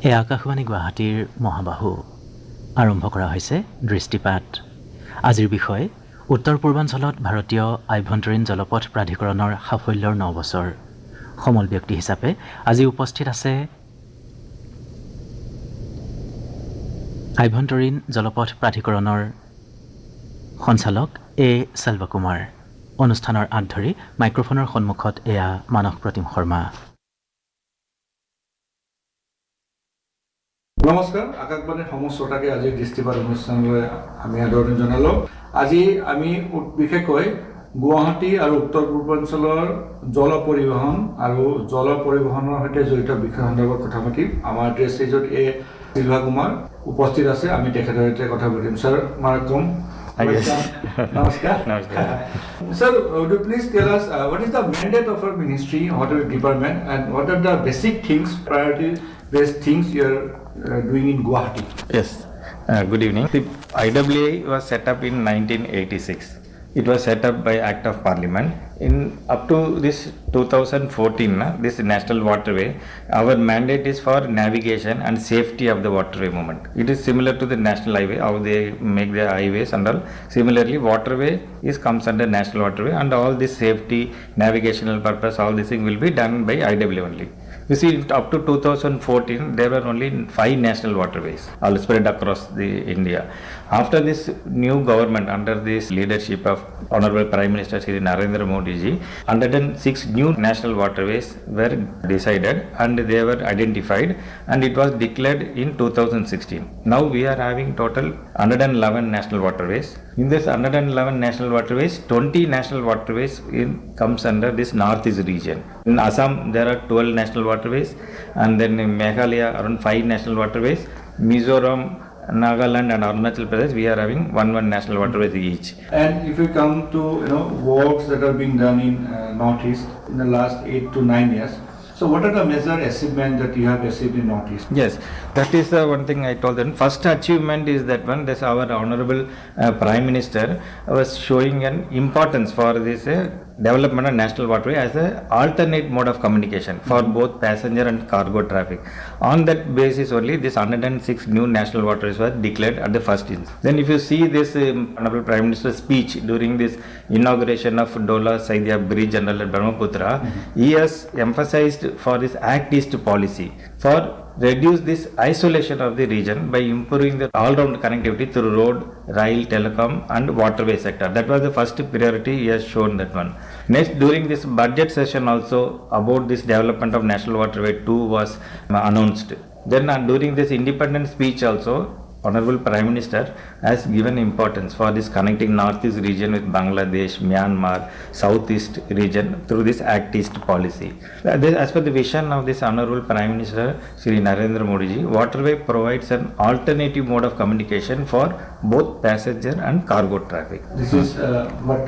এই আকাশবাণী গুৱাহাটীৰ মহাবাহু আৰম্ভ কৰা হৈছে দৃষ্টিপাত। আজিৰ বিষয় উত্তৰ পূৰ্বাঞ্চলত ভাৰতীয় আভ্যন্তৰীণ জলপথ প্ৰাধিকৰণৰ সাফল্যৰ 9 বছৰ। সমল ব্যক্তি হিচাপে আজি উপস্থিত আছে আভ্যন্তৰীণ জলপথ প্ৰাধিকৰণৰ সঞ্চালক 𝗦𝗲𝗃𝗺𝗎𝒃। অনুষ্ঠানৰ আঁত ধৰি মাইক্ৰফোনৰ সন্মুখত এয়া মানস প্ৰতিম শৰ্মা। নমস্কাৰ, আকাশবাণীৰ সমস্ত শ্ৰোতাকে আজি দৃষ্টিপাত অনুষ্ঠানলৈ আমি আদৰণি জনালোঁ। আজি আমি বিশেষকৈ গুৱাহাটী আৰু উত্তৰ পূৰ্বাঞ্চলৰ জল পৰিবহণ আৰু জল পৰিবহণৰ সৈতে জড়িত বিষয় সন্দৰ্ভত কথা পাতিম। আমাৰ ষ্টেজত Selvakumar উপস্থিত আছে, আমি তেখেতৰ সৈতে কথা পাতিম। Sir, মাৰকম। Namaskar. Sir, would you please tell us what is the mandate of our ministry, Waterways department, and what are the basic things, priority-based things you are doing in Guwahati? Yes. Good evening. The IWAI was set up in 1986. It was set up by Act of Parliament. Up to this 2014, this National Waterway, our mandate is for navigation and safety of the waterway movement. It is similar to the National Highway, how they make the highways and all. Similarly, waterway comes under National Waterway, and all this safety, navigational purpose, all this thing will be done by IWAI only. You see, up to 2014, there were only 5 national waterways, all spread across the India. After this new government, under this leadership of Honorable Prime Minister Shri Narendra Modi ji, 106 new national waterways were decided and they were identified, and it was declared in 2016. Now we are having total 111 national waterways. In this 111 national waterways, 20 national waterways comes under this northeast region. In Assam, there are 12 national waterways, and then in Meghalaya, around 5 national waterways. Mizoram, Nagaland and Arunachal Pradesh, we are having one national waterways each. And if you come to works that are being done in Northeast in the last 8 to 9 years, so what are the major achievements that you have achieved in Northeast? Yes, that is the one thing I told them. First achievement is that one, this our Honorable Prime Minister was showing an importance for this development of national waterway as an alternate mode of communication for both passenger and cargo traffic. On that basis only, this 106 new national waterways were declared at the first instance. Then if you see this Honorable Prime Minister's speech during this inauguration of Dola Saidia Bridge under Brahmaputra, he has emphasized for this Act East policy for reduce this isolation of the region by improving the all-round connectivity through road, rail, telecom and waterway sector. That was the first priority. He has shown that one. Next, during this budget session also, about this development of National Waterway 2 was announced. Then during this independence speech also, Honorable Prime Minister has given importance for this connecting Northeast region with Bangladesh, Myanmar, Southeast region through this Act East policy. As per the vision of this Honorable Prime Minister Shri Narendra Modi ji, waterway provides an alternative mode of communication for both passenger and cargo traffic. This is what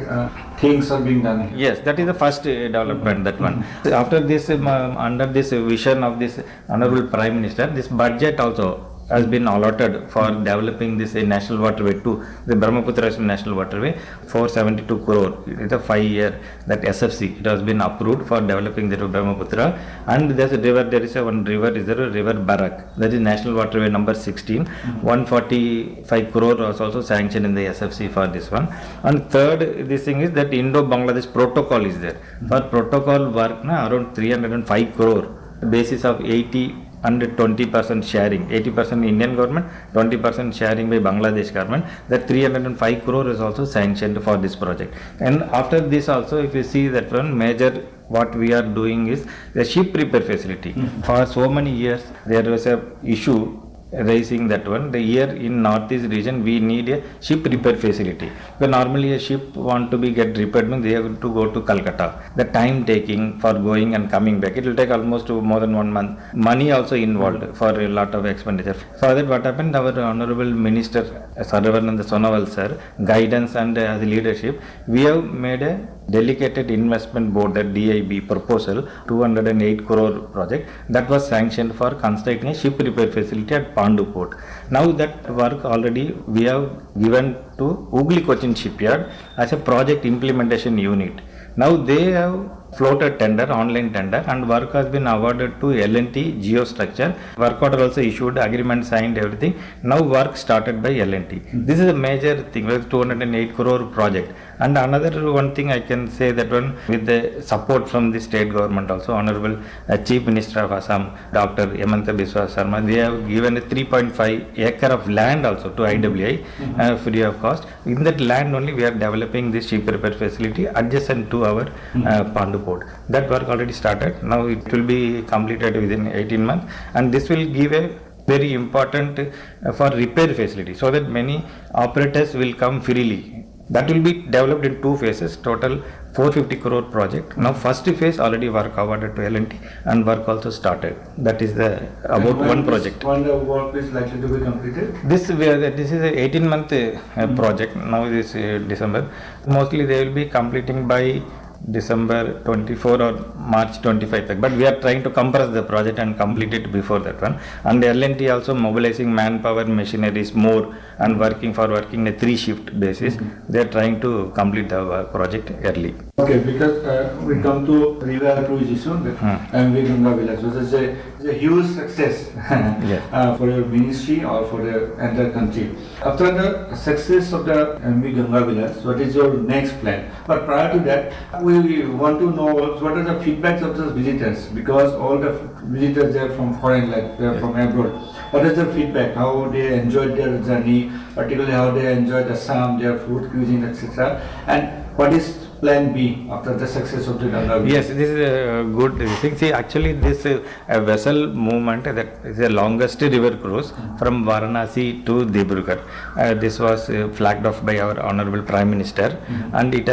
things are being done here. Yes, that is the first development, that one. After this, under this vision of this Honorable Prime Minister, this budget also has been allotted for developing this National Waterway 2, the Brahmaputra National Waterway, 472 crore. It is a 5-year that SFC. It has been approved for developing the Brahmaputra. And there's a river, there is a one river, is there a river Barak. That is National Waterway number 16. 145 crore was also sanctioned in the SFC for this one. And third, this thing is that Indo-Bangladesh protocol is there. For protocol work, around 305 crore, basis of 80 and 20% sharing, 80% Indian government, 20% sharing by Bangladesh government. That 305 crore is also sanctioned for this project. And after this also, if you see that one major what we are doing is the ship repair facility. For so many years there was a issue raising that one. The year in Northeast region we need a ship repair facility. Because normally a ship want to be get repaired, they have to go to Calcutta. The time taking for going and coming back, it will take almost more than 1 month. Money also involved for a lot of expenditure. For that what happened, our Honorable Minister Sarvakumar Sonawal sir, guidance and leadership, we have made a dedicated investment board, that DIB proposal, 208 crore project that was sanctioned for constructing a ship repair facility at Pandu Port. Now that work already we have given to Hooghly Cochin Shipyard as a project implementation unit. Now they have floated tender, online tender, and work has been awarded to L&T Geostructure. Work order also issued, agreement signed, everything. Now work started by L&T. This is a major thing, with 208 crore project. And another one thing I can say that one, with the support from the state government also, Honorable Chief Minister of Assam, Dr. 𝗦𝗲𝗃𝗃𝗺𝗃 Sarma, they have given a 3.5 acre of land also to IWAI free of cost. In that land only we are developing this ship repair facility adjacent to our Pandu port. That work already started. Now it will be completed within 18 months, and this will give a very important for repair facility, so that many operators will come freely. That will be developed in 2 phases, total 450 crore project. Now first phase already work awarded to L&T, and work also started. That is the about one project. When the work is likely to be completed? This is a 18-month project. Now this December. Mostly they will be completing by December 24 or March 25, but we are trying to compress the project and complete it before that one. And L&T also mobilizing manpower, machineries more, and working in a 3-shift basis. They are trying to complete the project early. Okay, because we come to river acquisition, the 𝗦𝗲𝗃𝗺𝗃𝗺𝗃. So it's a huge success for your ministry or for the entire country. After the success of the 𝗦𝗲𝗃𝗺𝗃𝗺, what is your next plan? But prior to that, we want to know what are the feedbacks of the visitors, because all the visitors they are from foreign, like they are from abroad. What is the feedback? How they enjoyed their journey, particularly how they enjoyed Assam, their food, cuisine, etc. And what is plan B after the success of the Ganga? Yes, this is a good thing. See, actually this vessel movement, that is the longest river cruise from Varanasi to Dibrugarh. This was flagged off by our Honorable Prime Minister, and it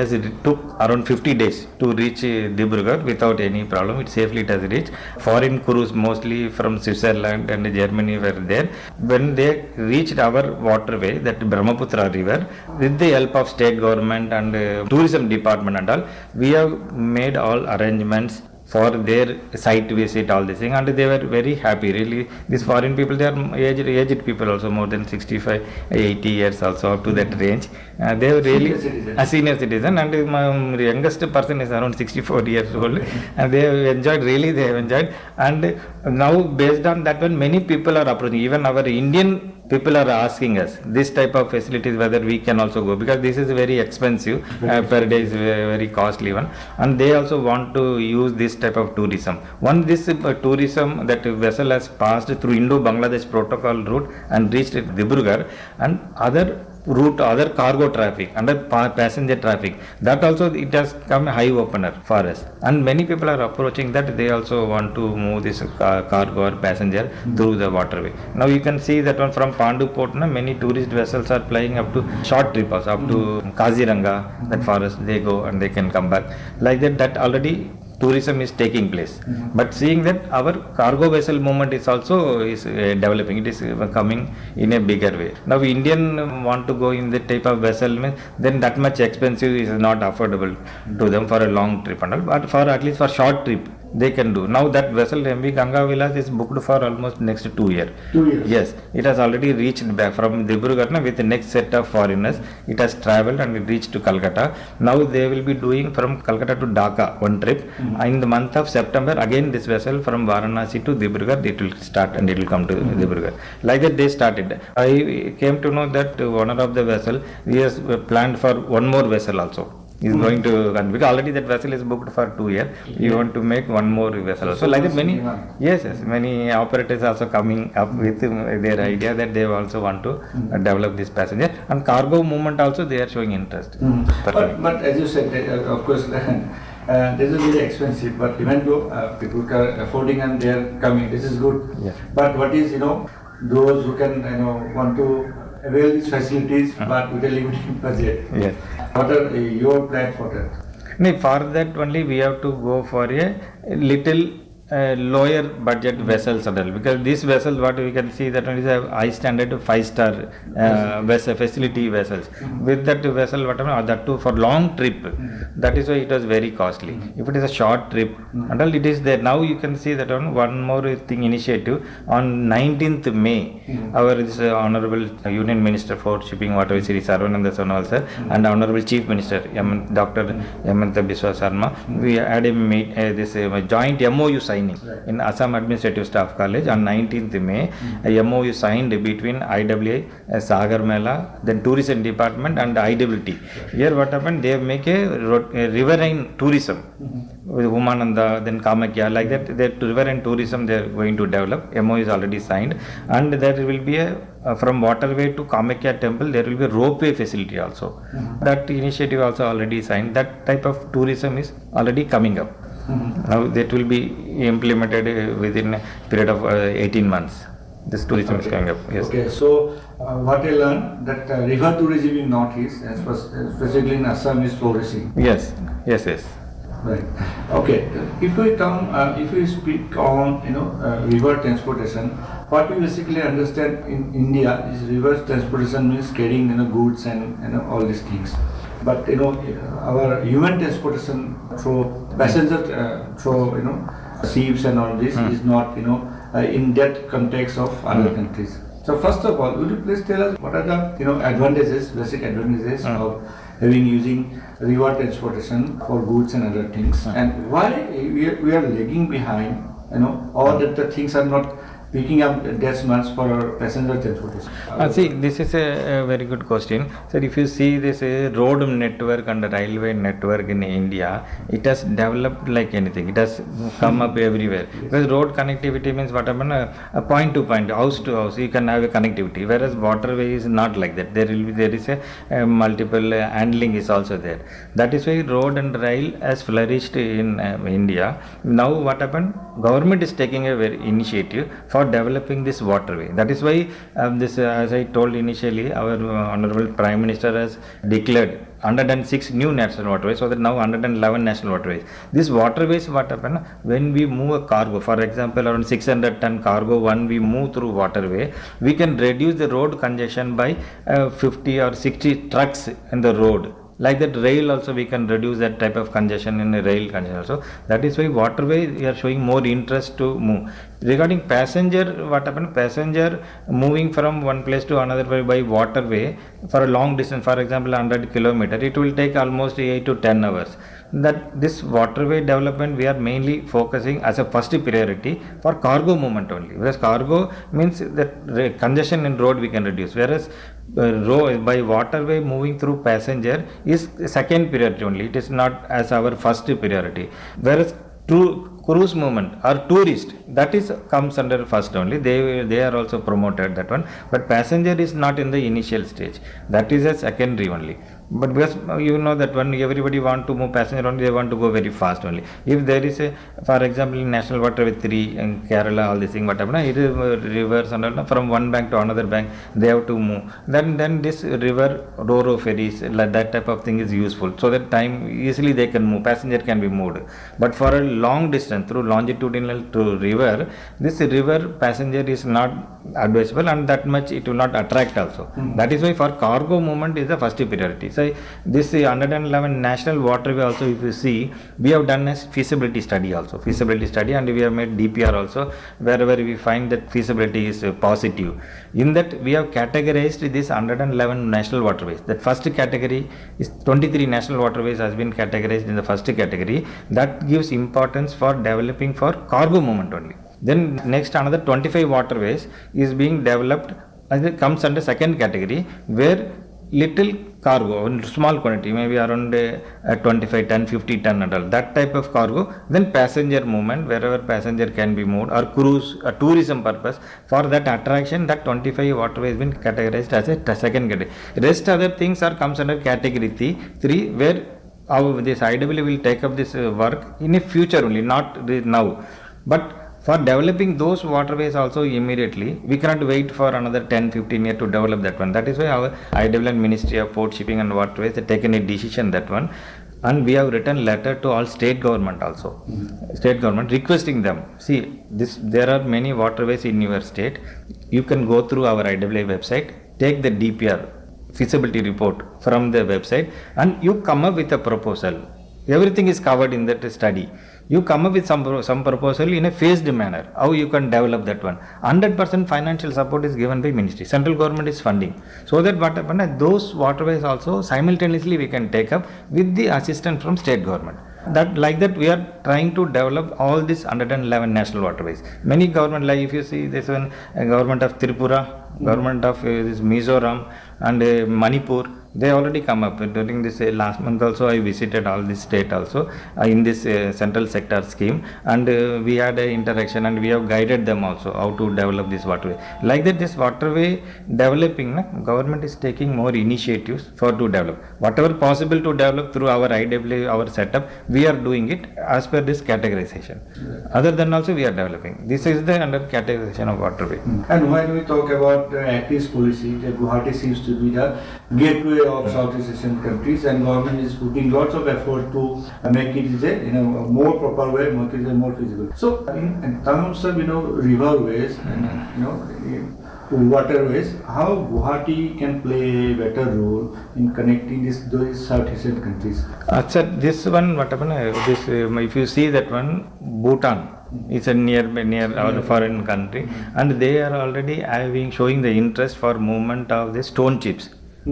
took around 50 days to reach Dibrugarh without any problem. It safely has reached. Foreign crews mostly from Switzerland and Germany were there. When they reached our waterway, that Brahmaputra river, with the help of state government and tourism department and all, we have made all arrangements for their site visit, all this thing, and they were very happy. Really, these foreign people, they are aged people also, more than 65, 80 years also, up to that range. They were really a senior citizen, and my youngest person is around 64 years old, and they have enjoyed, really they have enjoyed. And now based on that one, many people are approaching, even our Indian people are asking us this type of facilities whether we can also go, because this is very expensive, per day is very costly one, and they also want to use this type of tourism. This tourism, that vessel has passed through Indo-Bangladesh protocol route and reached Dibrugarh, and other cargo traffic, under passenger traffic, that also it has come a high opener for us, and many people are approaching that they also want to move this cargo or passenger through the waterway. Now you can see that one from Pandu port, many tourist vessels are plying up to short trip also, up to Kaziranga, that forest they go and they can come back. Like that already tourism is taking place. But seeing that our cargo vessel movement is also developing, it is coming in a bigger way. Now Indian want to go in the type of vessel, then that much expensive is not affordable to them for a long trip and all, but for at least for short trip they can do. Now that vessel 𝗦𝗲𝗃𝗺𝗃𝗺𝗃 is booked for almost next 2 years. 2 years? Yes, it has already reached back from Dibrugarh with the next set of foreigners. It has travelled and it reached to Calcutta. Now they will be doing from Calcutta to Dhaka one trip. In the month of September, again this vessel from Varanasi to Dibrugarh, it will start and it will come to Dibrugarh. Like that they started. I came to know that owner of the vessel, he has planned for one more vessel also. Is going to, because already that vessel is booked for 2 years. You want to make one more vessel. So like that many, many operators also coming up with their idea that they also want to develop this passenger, and cargo movement also they are showing interest. But as you said, of course, this is very expensive. But even though people are affording and they are coming, this is good. Yes. But what is those who can want to avail these facilities, but with a limited budget? Yes. What are your plans for that? For that only we have to go for a little lower budget vessels and all, because these vessels, what we can see that one is a high standard 5-star vessel facility vessels. With that vessel, whatever that too for long trip, that is why it was very costly. If it is a short trip and all, it is there. Now you can see that one more thing initiative on 19th May, our Honorable Union Minister for Shipping, Waterways, Sri Sarvananda Sonowal sir, and Honorable Chief Minister Dr. 𝗦𝗲𝗃𝗃𝗺𝗃 Sarma, we had a joint MOU signing in Assam Administrative Staff College on 19th May. A MOU signed between IWAI, Sagarmala, then Tourism Department and IWT. Here what happened, they make a riverine tourism with Umananda, then Kamakhya, like that. The riverine tourism they are going to develop. MOU is already signed, and there will be a from Waterway to Kamakhya temple there will be a ropeway facility also. That initiative also already signed. That type of tourism is already coming up. Now that will be implemented within a period of 18 months. This tourism is coming up. Yes. Okay, so what I learned that river tourism in Northeast, especially in Assam, is flourishing. Yes. Right. Okay. If we speak on river transportation, what we basically understand in India is river transportation means carrying goods and all these things. But our human transportation through passenger through ships and all this is not in that context of other countries. So first of all, would you please tell us what are the basic advantages of using river transportation for goods and other things, and why we are lagging behind, or that the things are not picking up that much for our passenger transportation? See, this is a very good question. So if you see this road network and railway network in India, it has developed like anything. It has come up everywhere. Because road connectivity means what happened, a point to point, house to house, you can have a connectivity. Whereas waterway is not like that. There is a multiple handling is also there. That is why road and rail has flourished in India. Now what happened? Government is taking a very initiative for developing this waterway. That is why as I told initially, our Honorable Prime Minister has declared 106 new national waterways, so that now 111 national waterways. These waterways, what happen when we move a cargo, for example around 600-ton cargo, when we move through waterway, we can reduce the road congestion by 50 or 60 trucks in the road. Like that, rail also we can reduce that type of congestion in the rail congestion also. That is why waterway we are showing more interest to move. Regarding passenger, what happened? Passenger moving from one place to another by waterway for a long distance, for example 100 kilometers, it will take almost 8 to 10 hours. That this waterway development we are mainly focusing as a first priority for cargo movement only. Whereas cargo means that congestion in road we can reduce. Whereas by waterway moving through passenger is second priority only. It is not as our first priority. Whereas cruise movement or tourist, that is comes under first only. They are also promoted, that one. But passenger is not in the initial stage. That is a secondary only. But because that one, everybody want to move passenger only, they want to go very fast only. If there is a, for example, in National Waterway 3 in Kerala, all this thing, whatever, it is rivers and from one bank to another bank, they have to move. Then this river Ro-Ro ferries, like that type of thing is useful. So that time easily they can move, passenger can be moved. But for a long distance through longitudinal to river, this river passenger is not advisable, and that much it will not attract also. That is why for cargo movement is the first priority. So this 111 national waterway also, if you see, we have done a feasibility study also, and we have made DPR also, wherever we find that feasibility is positive. In that we have categorized this 111 national waterways. That first category is 23 national waterways has been categorized in the first category. That gives importance for developing for cargo movement only. Then next another 25 waterways is being developed, and it comes under second category, where little cargo, small quantity, maybe around 25 ton, 50 ton and all, that type of cargo. Then passenger movement, wherever passenger can be moved, or cruise, tourism purpose. For that attraction, that 25 waterway has been categorized as a second category. Rest other things are comes under category 3, where this IWA will take up this work in a future only, not now. But for developing those waterways also immediately, we cannot wait for another 10-15 years to develop that one. That is why our IWA Ministry of Port, Shipping and Waterways have taken a decision that one. and we have written letter to all state government also, state government requesting them, see this, there are many waterways in your state, you can go through our IWAI website, take the DPR feasibility report from the website, and you come up with a proposal. Everything is covered in that study. You come up with some proposal in a phased manner, how you can develop that one. 100% financial support is given by ministry. Central government is funding. So that what happened, those waterways also simultaneously we can take up with the assistance from state government. That like that we are trying to develop all these 111 national waterways. Many government, like if you see this one, government of Tripura, government of this Mizoram and Manipur, they already come up. During this last month also I visited all this state also in this central sector scheme, and we had an interaction and we have guided them also how to develop this waterway. Like that this waterway developing, government is taking more initiatives for to develop. Whatever possible to develop through our IWA, our setup, we are doing it as per this categorization. Other than also we are developing. This is the under categorization of waterway. And when we talk about the Act-East policy, the Guwahati seems to be the gateway of Southeast Asian countries, and government is putting lots of effort to make it in a more proper way, make it more feasible. So in terms of riverways and waterways, how Guwahati can play a better role in connecting those South Asian countries? Sir, this one what happened? If you see that one, Bhutan. It's a near our foreign country, and they are already showing the interest for movement of the stone chips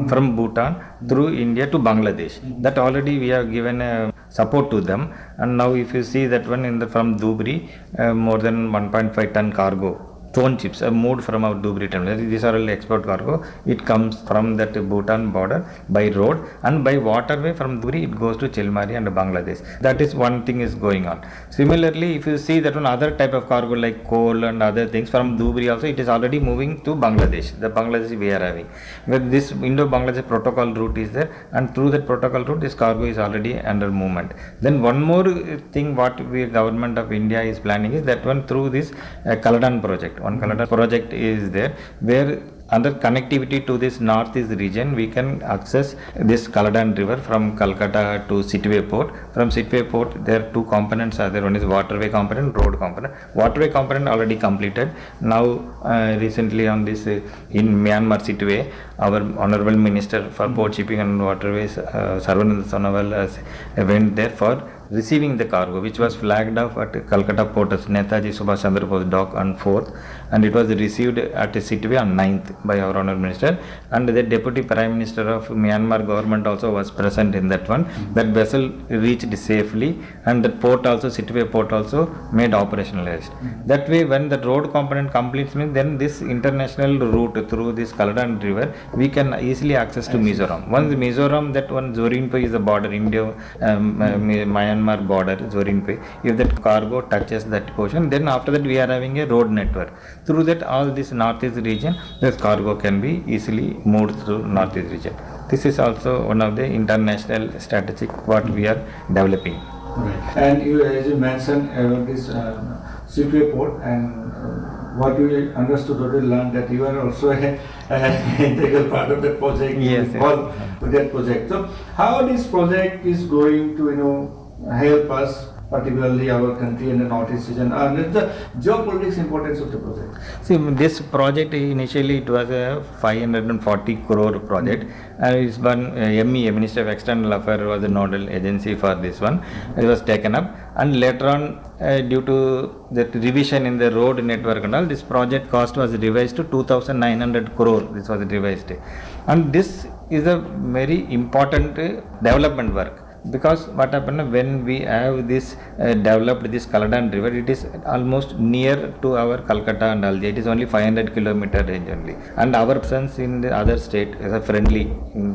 from Bhutan through India to Bangladesh. That already we have given support to them, and now if you see that one from Dhubri, more than 1.5 ton cargo stone chips are moved from our Dhubri terminal. These are all export cargo. It comes from that Bhutan border by road, and by waterway from Dhubri it goes to Chilmari and Bangladesh. That is one thing is going on. Similarly, if you see that one other type of cargo like coal and other things from Dhubri also, it is already moving to Bangladesh. The Bangladesh we are having. With this Indo-Bangladesh protocol route is there, and through that protocol route this cargo is already under movement. Then one more thing what government of India is planning is that one through this Kaladan project. One Kaladan project is there where under connectivity to this northeast region we can access this Kaladan river from Calcutta to Sitwe port. From Sitwe port there are two components are there. One is waterway component, road component. Waterway component already completed. Now recently on this in Myanmar Sitwe, our honorable minister for port shipping and waterways Sarma has went there for receiving the cargo, which was flagged off at Calcutta port as Netaji Subhash Chandra Bose dock on 4th, and it was received at Sitwe on 9th by our honorable minister, and the deputy prime minister of Myanmar government also was present in that one. That vessel reached safely, and the port also, Sitwe port also made operationalized. That way when the road component completes, then this international route through this Kaladan river we can easily access to Mizoram. Once Mizoram, that one Zorinpe is the border, India Myanmar border, Zorinpe. If that cargo touches that portion, then after that we are having a road network. Through that all this northeast region, this cargo can be easily moved through northeast region. This is also one of the international strategic what we are developing. Right. And as you mentioned about this Sitwe port, and what we understood or we learned that you are also an integral part of that project. Yes, with that project. So how this project is going to help us, particularly our country and the Northeast region, and the geopolitics importance of the project? See, this project initially it was a 540 crore project, and it's one MEA, Minister of External Affairs, was the nodal agency for this one. It was taken up, and later on due to the revision in the road network and all, this project cost was revised to 2,900 crore. This was revised, and this is a very important development work. Because what happened when we have this developed this Kaladan river, it is almost near to our Calcutta and Alja. It is only 500 kilometer range only, and our presence in the other state as a friendly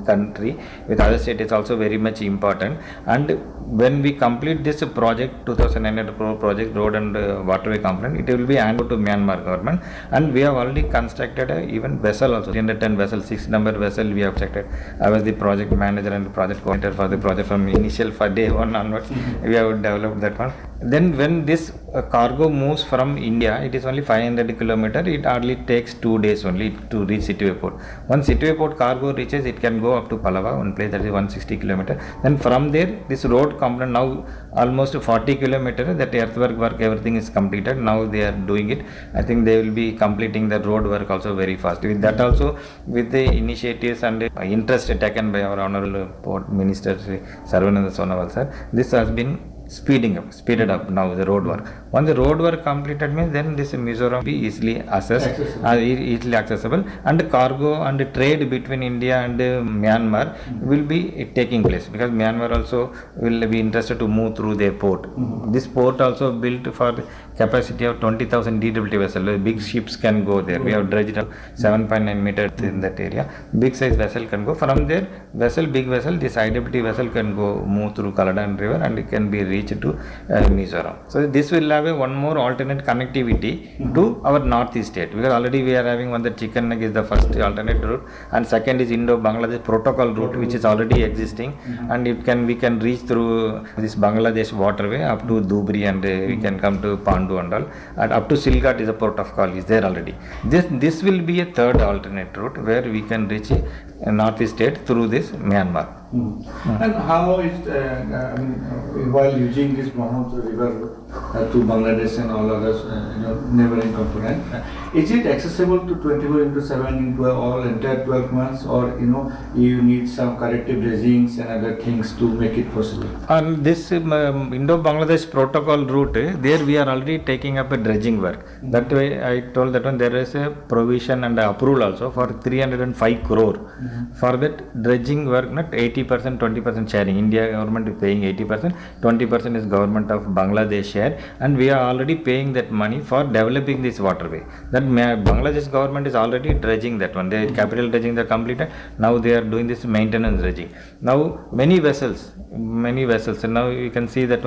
country with other state is also very much important. And when we complete this project, 2,900 crore project, road and waterway component, it will be handed to Myanmar government, and we have already constructed a even vessel also, 310 vessel, 6 number vessel we have constructed. I was the project manager and the project coordinator for the project from initial for day one onwards. We have developed that one. Then when this a cargo moves from India, it is only 500 kilometers. It hardly takes 2 days only to reach Sittwe Port. Once Sittwe Port cargo reaches, it can go up to Palava, one place that is 160 kilometers. Then from there, this road component now almost 40 kilometers. That earthwork work, everything is completed. Now they are doing it. I think they will be completing the road work also very fast. With that also, with the initiatives and interest taken by our Honorable Port Minister Sarma sir, this has been speeded up now the road work. Once the road work completed means then this Mizoram be easily easily accessible, and cargo and trade between India and Myanmar will be taking place, because Myanmar also will be interested to move through their port. This port also built for capacity of 20,000 DWT vessel. Big ships can go there. We have dredged up 7.9 meters in that area. Big size vessel can go. From there, big vessel, this IWT vessel can go move through Kaladan River and it can be reached to Mizoram. So this will have one more alternate connectivity to our northeast state, because already we are having one, the Chicken Neck is the first alternate route, and second is Indo-Bangladesh protocol route, which is already existing, and we can reach through this Bangladesh waterway up to Dhubri, and we can come to Pandu and all, and up to Silgat is a port of call is there already. This will be a third alternate route where we can reach northeast state through this Myanmar. And how is while using this Brahmaputra river to Bangladesh and all others neighboring component, is it accessible to 24/7 into all entire 12 months, or you need some corrective regimes and other things to make it possible? On this Indo-Bangladesh protocol route, there we are already taking up a dredging work. That way I told that one there is a provision and approval also for 305 crore for that dredging work, not 80%, 20% sharing. India government is paying 80%, 20% is government of Bangladesh share, and we are already paying that money for developing this waterway. That Bangladesh government is already dredging that one. The capital dredging they completed. Now they are doing this maintenance dredging. Now many vessels, and now you can see that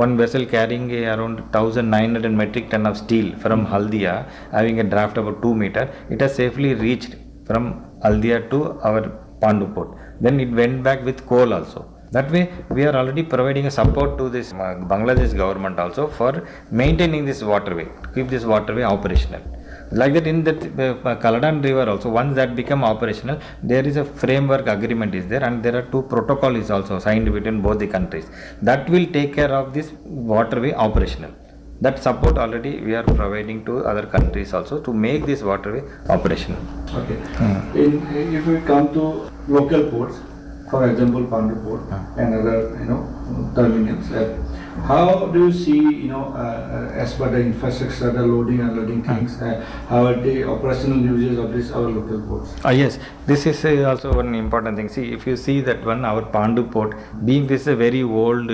one vessel carrying around 1,900 metric ton of steel from Haldia, having a draft about 2 meters. It has safely reached from Haldia to our Pandu port. Then it went back with coal also. That way we are already providing a support to this Bangladesh government also for maintaining this waterway, to keep this waterway operational. Like that in that Kaladan River also, once that become operational, there is a framework agreement is there, and there are 2 protocols also signed between both the countries. That will take care of this waterway operational. That support already we are providing to other countries also to make this waterway operational. Okay. If we come to local ports, for example, Pandu Port and other terminals, how do you see as per the infrastructure, the loading and unloading things, how are the operational uses of this our local ports? Yes, this is also one important thing. See, if you see that one, our Pandu port, being this a very old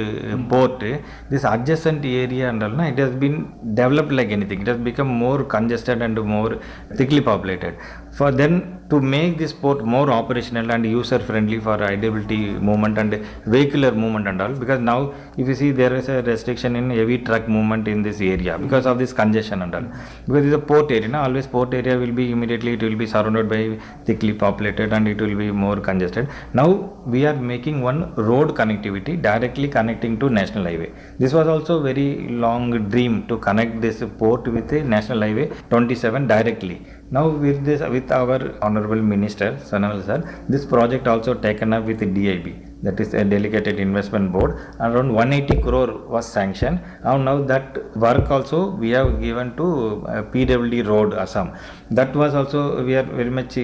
port, this adjacent area and all, it has been developed like anything. It has become more congested and more thickly populated. For then to make this port more operational and user friendly for IWT movement and vehicular movement and all, because now if you see there is a restriction in heavy truck movement in this area because of this congestion and all, because it's a port area. Always port area will be immediately, it will be surrounded by thickly populated and it will be more congested. Now we are making one road connectivity directly connecting to National Highway. This was also very long dream to connect this port with the National Highway 27 directly. Now with our Honorable Minister Sanal sir, this project also taken up with the DIB, that is a Delegated Investment Board. Around 180 crore was sanctioned, and now that work also we have given to PWD Road Assam. That was also, we are very much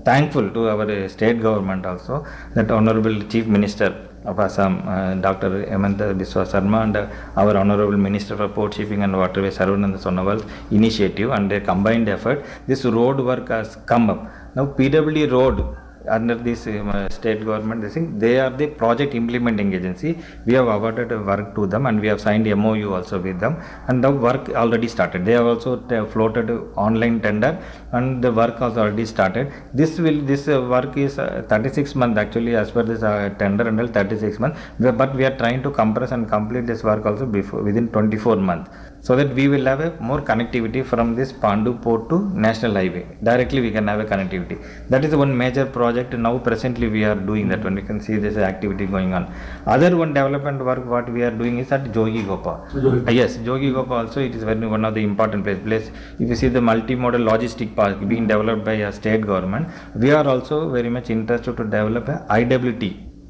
thankful to our state government also, that Honorable Chief Minister of Assam, Dr. 𝗦𝗲𝗃𝗺𝗃 Sarma, and our Honorable Minister for Port Shipping and Waterways, Sarvananda Sonowal's initiative and their combined effort, this road work has come up. Now PWD Road, under this state government, they are the project implementing agency. We have awarded work to them and we have signed MOU also with them, and the work already started. They have also floated online tender and the work has already started. This work is 36 months actually, as per this tender, until 36 months, but we are trying to compress and complete this work also within 24 months. so that we will have a more connectivity from this Pandu port to national highway. Directly we can have a connectivity. That is one major project. Now presently we are doing that one. We can see this activity going on. Other one development work what we are doing is at 𝗦𝗲𝗃𝗺𝗃. Yes, 𝗦𝗲𝗃𝗺𝗃 also it is very one of the important place. If you see the multimodal logistic park being developed by a state government, we are also very much interested to develop a IWT,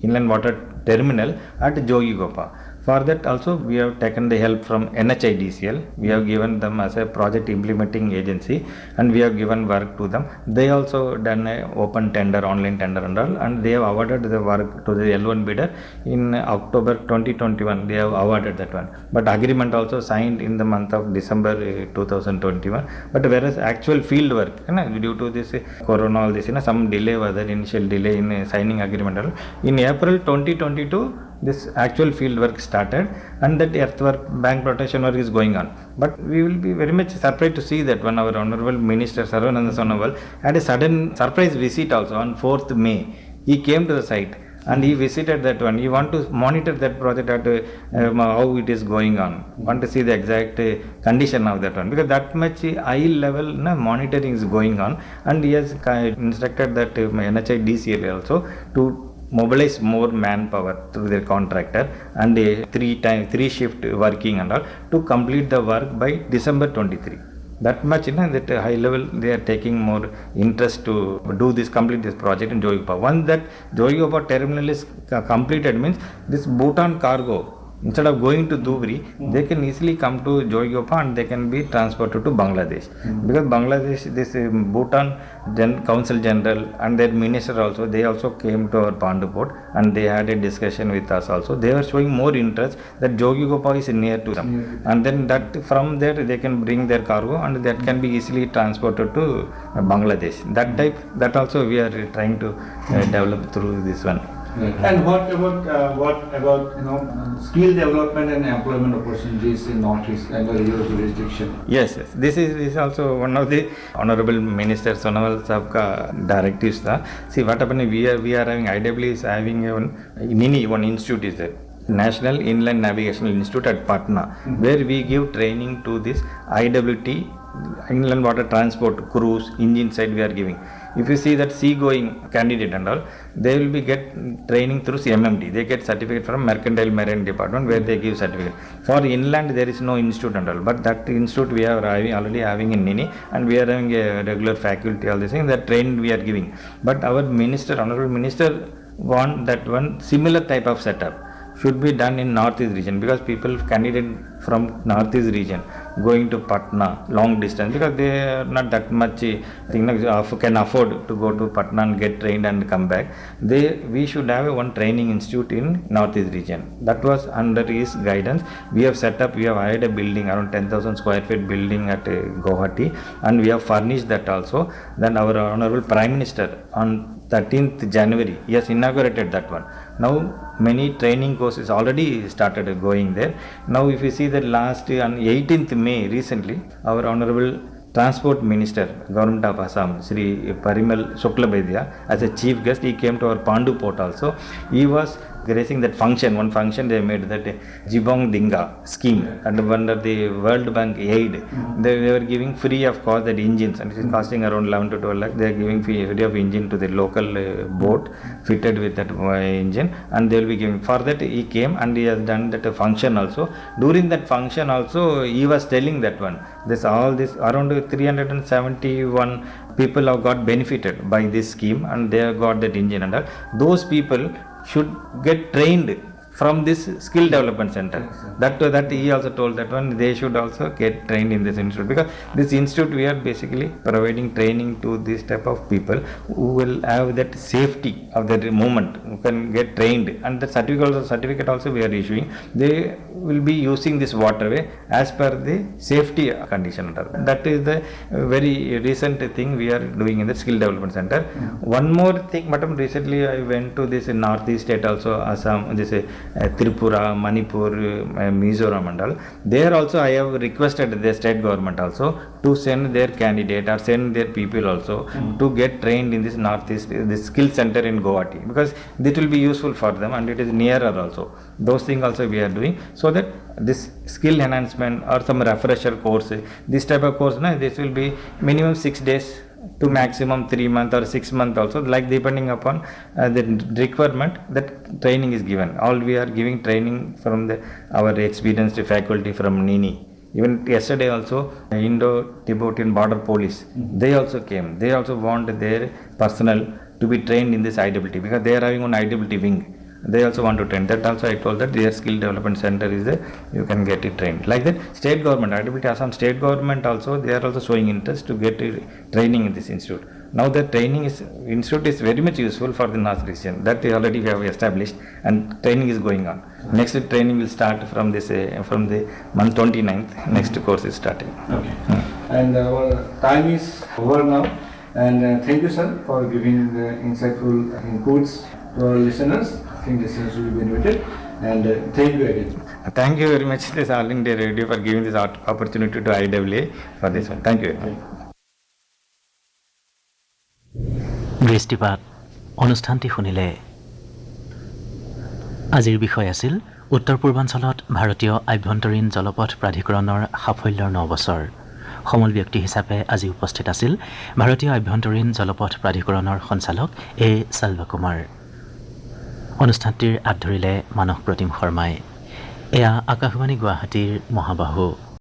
inland water terminal at 𝗦𝗃𝗃𝗺. For that also we have taken the help from NHIDCL. We have given them as a project implementing agency and we have given work to them. They also done a open tender, online tender and all, and they have awarded the work to the L1 bidder in October 2021. They have awarded that one. But agreement also signed in the month of December 2021. But whereas actual field work, due to this corona, all this, some delay was there, initial delay in signing agreement. In April 2022, this actual field work started and that earthwork, bank protection work is going on. But we will be very much surprised to see that when our Honorable Minister Sarvananda Sonowal had a sudden surprise visit also on 4th May. He came to the site and he visited that one. He want to monitor that project at how it is going on. Want to see the exact condition of that one, because that much high level monitoring is going on, and he has instructed that NHIDCL also to mobilize more manpower through their contractor and a three shift working and all to complete the work by December 23. That much, that high level they are taking more interest to do this, complete this project in 𝗦𝗃𝗃𝗺. Once that 𝗦𝗃𝗃𝗺 terminal is completed, means this Bhutan cargo, instead of going to Dhubri, they can easily come to 𝗦𝗃𝗃𝗺 and they can be transported to Bangladesh. Because Bangladesh, this Bhutan Council General and their minister also, they also came to our Pandu port and they had a discussion with us also. They were showing more interest that 𝗦𝗃𝗃𝗺 is near to them. And then that from there they can bring their cargo and that can be easily transported to Bangladesh. That type, that also we are trying to develop through this one. And what about skill development and employment opportunities in Northeast and your jurisdiction? Yes. This is also one of the Honorable Minister Sonowal Sahab's directives. See what happened. We are having IWAI is having one institute is there. National Inland Navigational Institute at Patna, where we give training to this IWT, inland water transport, cruise, engine side we are giving. If you see that sea-going candidate and all, they will be get training through CMMD. They get certificate from Mercantile Marine Department where they give certificate. For inland there is no institute and all, but that institute we are already having in Nini, and we are having a regular faculty, all this thing, that training we are giving. But our minister, Honorable Minister, want that one similar type of setup should be done in Northeast region, because people candidate from Northeast region going to Patna long distance, because they are not that much can afford to go to Patna and get trained and come back. We should have one training institute in Northeast region. That was under his guidance. We have set up, we have hired a building, around 10,000 square feet building at Guwahati, and we have furnished that also. Then our Honorable Prime Minister on 13th January, he has inaugurated that one. Now many training courses already started going there. Now if you see that last on 18th May recently, our Honorable Transport Minister, Government of Assam, Sri Parimal Shuklabaidya, as a chief guest, he came to our Pandu port also. He was gracing that function. One function they made, that Jibong Dinga scheme, and under the World Bank aid, they were giving free of cost that engines, and it is costing around 11 to 12 lakh. They are giving free of engine to the local boat fitted with that engine, and they will be giving. For that he came and he has done that function also. During that function also, he was telling that one, all this around 371 people have got benefited by this scheme, and they have got that engine and all. Those people should get trained from this skill development center. That he also told that one, they should also get trained in this institute, because this institute we are basically providing training to this type of people who will have that safety of that movement, who can get trained, and the certificate also we are issuing. They will be using this waterway as per the safety condition. That is the very recent thing we are doing in the skill development center. One more thing, madam, recently I went to this Northeast state also, Assam, this Tripura, Manipur, Mizoram and all. There also I have requested the state government also to send their candidate or send their people also to get trained in this northeast, this skill center in Guwahati, because it will be useful for them and it is nearer also. Those things also we are doing, so that this skill enhancement or some refresher course, this type of course, this will be minimum 6 days to maximum 3 months or 6 months also, like depending upon the requirement, that training is given. All we are giving training from our experienced faculty from NINI. Even yesterday also, Indo-Tibetan border police, they also came. They also want their personnel to be trained in this IWT, because they are having an IWT wing. They also want to train. That also I told that their skill development center is there, you can get it trained. Like that, state government, IWT Assam state government also, they are also showing interest to get training in this institute. Now the institute is very much useful for the North region. That already we have established, and training is going on. Next training will start from the month 29th. Next course is starting. Okay. And our time is over now. And thank you, sir, for giving the insightful inputs to our listeners. I think listeners will be benefited. And thank you again. Thank you very much, this All India Radio, for giving this opportunity to IWA for this one. Thank you. দৃষ্টিপাত অনুষ্ঠানটি শুনিলে। আজিৰ বিষয় আছিল উত্তৰ পূৰ্বাঞ্চলত ভাৰতীয় আভ্যন্তৰীণ জলপথ প্ৰাধিকৰণৰ সাফল্যৰ 9 বছৰ। সমল ব্যক্তি হিচাপে আজি উপস্থিত আছিল ভাৰতীয় আভ্যন্তৰীণ জলপথ প্ৰাধিকৰণৰ সঞ্চালক 𝗦𝗲𝗃𝗃𝗺। অনুষ্ঠানটিৰ আঁত ধৰিলে মানস প্ৰতীম শৰ্মাই। এয়া আকাশবাণী গুৱাহাটীৰ মহাবাহু।